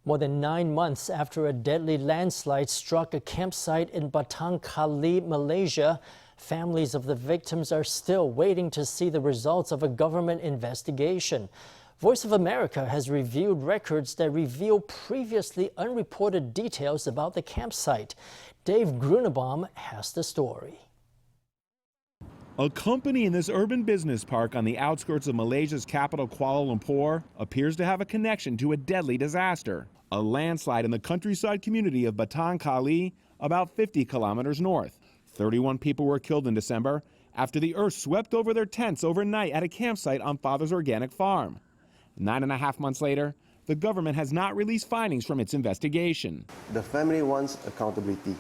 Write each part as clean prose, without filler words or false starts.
More than 9 months after a deadly landslide struck a campsite in Batang Kali, Malaysia, families of the victims are still waiting to see the results of a government investigation. Voice of America has reviewed records that reveal previously unreported details about the campsite. Dave Grunebaum has the story. A company in this urban business park on the outskirts of Malaysia's capital Kuala Lumpur appears to have a connection to a deadly disaster. A landslide in the countryside community of Batang Kali, about 50 kilometers north. 31 people were killed in December after the earth swept over their tents overnight at a campsite on Father's organic farm. 9.5 months later, the government has not released findings from its investigation. The family wants accountability,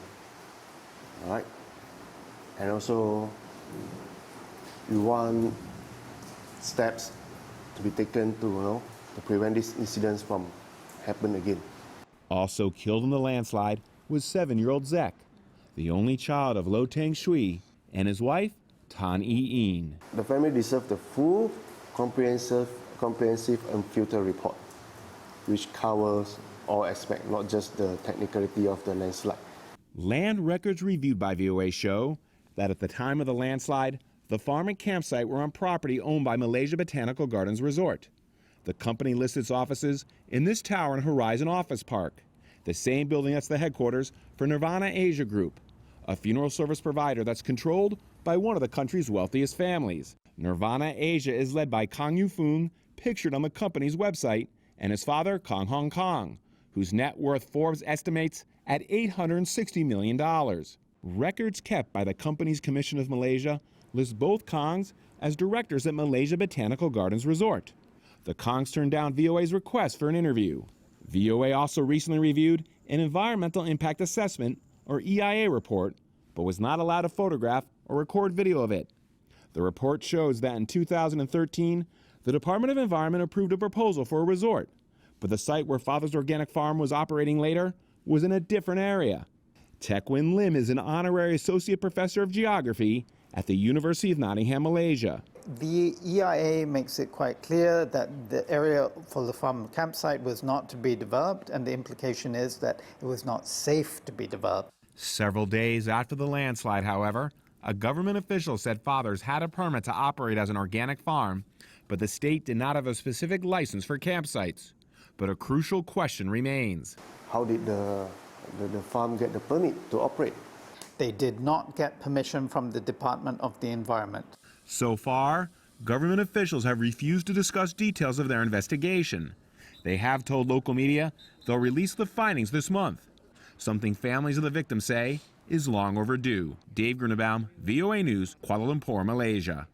all right? And also, we want steps to be taken to prevent these incidents from happening again. Also killed in the landslide was 7-year-old Zek, the only child of Loh Teng Shui and his wife, Tan Een. The family deserves the full, comprehensive and filtered report, which covers all aspects, not just the technicality of the landslide. Land records reviewed by VOA show that at the time of the landslide, the farm and campsite were on property owned by Malaysia Botanical Gardens Resort. The company lists its offices in this tower in Horizon Office Park, the same building that's the headquarters for Nirvana Asia Group, a funeral service provider that's controlled by one of the country's wealthiest families. Nirvana Asia is led by Kang Yu-Fung, pictured on the company's website, and his father, Kang Hong Kong, whose net worth Forbes estimates at $860 million. Records kept by the company's Commission of Malaysia list both Kongs as directors at Malaysia Botanical Gardens Resort. The Kongs turned down VOA's request for an interview. VOA also recently reviewed an Environmental Impact Assessment, or EIA report, but was not allowed to photograph or record video of it. The report shows that in 2013, the Department of Environment approved a proposal for a resort, but the site where Father's Organic Farm was operating later was in a different area. Tekwin Lim is an honorary associate professor of geography at the University of Nottingham, Malaysia. The EIA makes it quite clear that the area for the farm campsite was not to be developed, and the implication is that it was not safe to be developed. Several days after the landslide, however, a government official said Father's had a permit to operate as an organic farm, but the state did not have a specific license for campsites. But a crucial question remains. How did the farm get the permit to operate? They did not get permission from the Department of the Environment. So far, government officials have refused to discuss details of their investigation. They have told local media they'll release the findings this month, something families of the victims say is long overdue. Dave Grunebaum, VOA News, Kuala Lumpur, Malaysia.